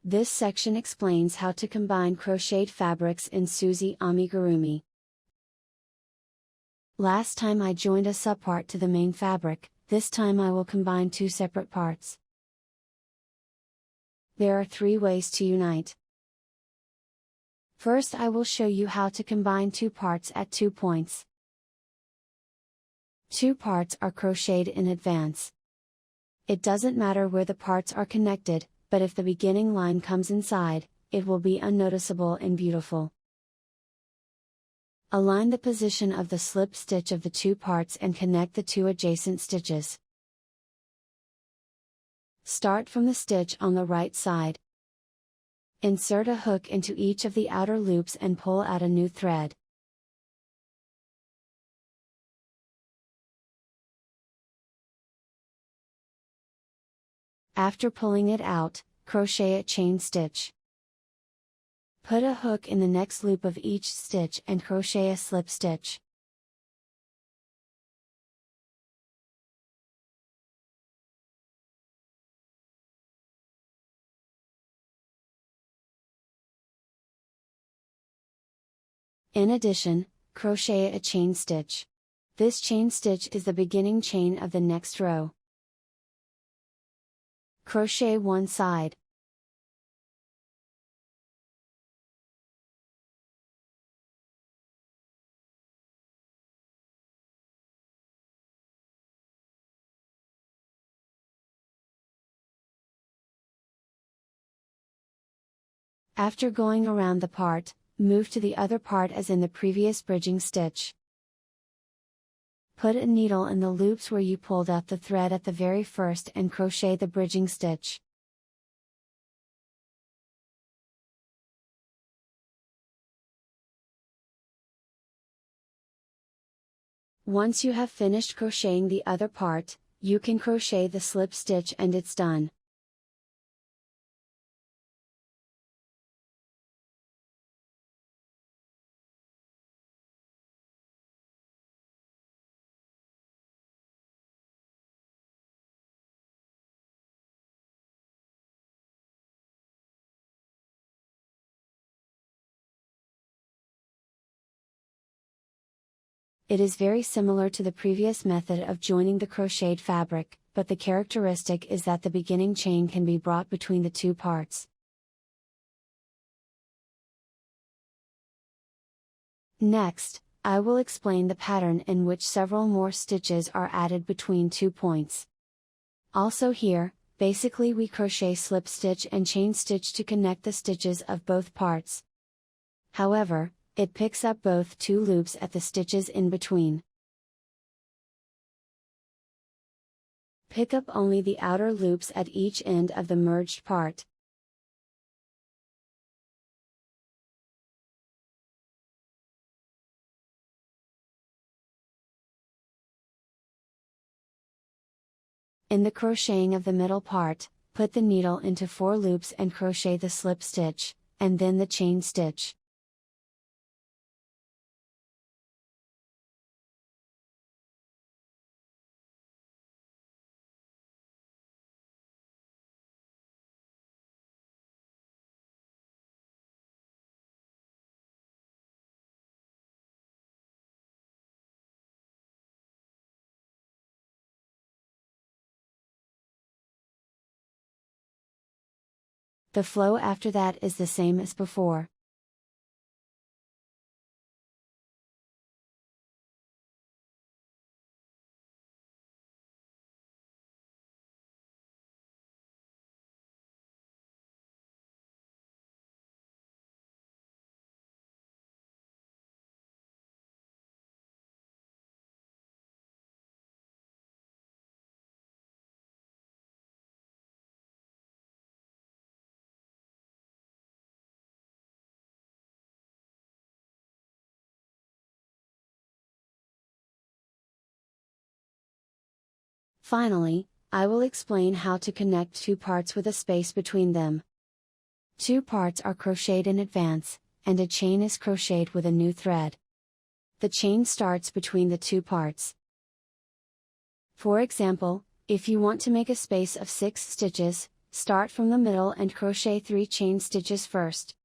This section explains how to combine crocheted fabrics in Suzi-Amigurumi. Last time I joined a subpart to the main fabric, this time I will combine two separate parts. There are 3 ways to unite. First, I will show you how to combine two parts at 2 points. 2 parts are crocheted in advance. It doesn't matter where the parts are connected, but if the beginning line comes inside, it will be unnoticeable and beautiful. Align the position of the slip stitch of the 2 parts and connect the 2 adjacent stitches. Start from the stitch on the right side. Insert a hook into each of the outer loops and pull out a new thread. After pulling it out, crochet a chain stitch. Put a hook in the next loop of each stitch and crochet a slip stitch. In addition, crochet a chain stitch. This chain stitch is the beginning chain of the next row. Crochet one side. After going around the part, move to the other part as in the previous bridging stitch. Put a needle in the loops where you pulled out the thread at the very first and crochet the bridging stitch. Once you have finished crocheting the other part, you can crochet the slip stitch and it's done. It is very similar to the previous method of joining the crocheted fabric, but the characteristic is that the beginning chain can be brought between the 2 parts. Next, I will explain the pattern in which several more stitches are added between 2 points. Also here, basically we crochet slip stitch and chain stitch to connect the stitches of both parts. However, it picks up both 2 loops at the stitches in between. Pick up only the outer loops at each end of the merged part. In the crocheting of the middle part, put the needle into 4 loops and crochet the slip stitch, and then the chain stitch. The flow after that is the same as before. Finally, I will explain how to connect 2 parts with a space between them. 2 parts are crocheted in advance, and a chain is crocheted with a new thread. The chain starts between the 2 parts. For example, if you want to make a space of 6 stitches, Start from the middle and crochet 3 chain stitches first.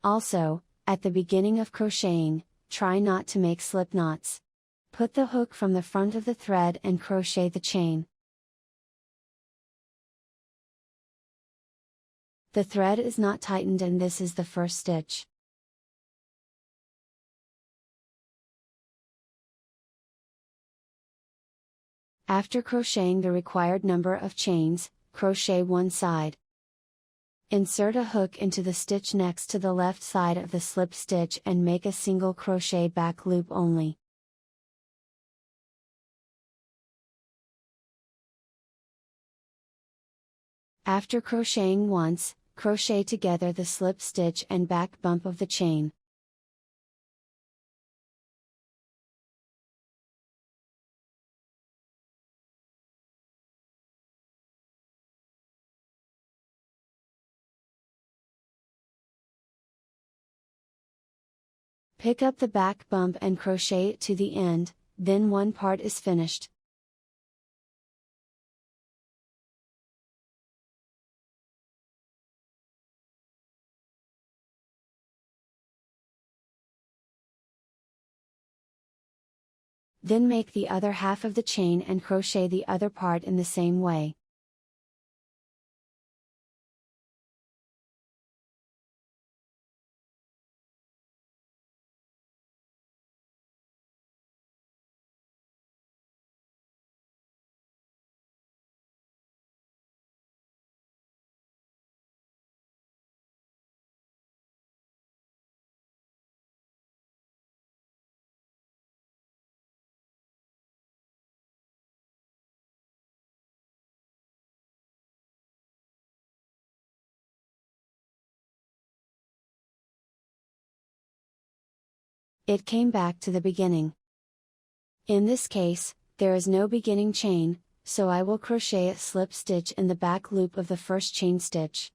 Also, at the beginning of crocheting, try not to make slip knots. Put the hook from the front of the thread and crochet the chain. The thread is not tightened and this is the first stitch. After crocheting the required number of chains, crochet one side. Insert a hook into the stitch next to the left side of the slip stitch and make a single crochet back loop only. After crocheting once, crochet together the slip stitch and back bump of the chain. Pick up the back bump and crochet it to the end, then one part is finished. Then make the other half of the chain and crochet the other part in the same way. It came back to the beginning. In this case, there is no beginning chain, so I will crochet a slip stitch in the back loop of the first chain stitch.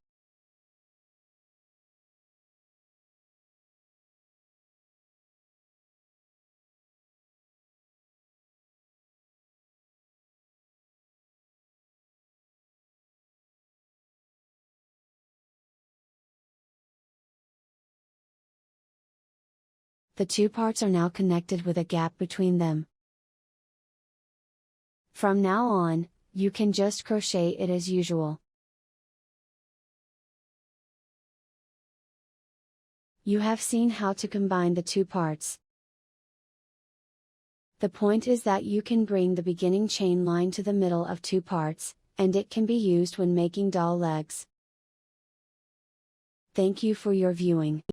The two parts are now connected with a gap between them. From now on, you can just crochet it as usual. You have seen how to combine the two parts. The point is that you can bring the beginning chain line to the middle of two parts, and it can be used when making doll legs. Thank you for your viewing.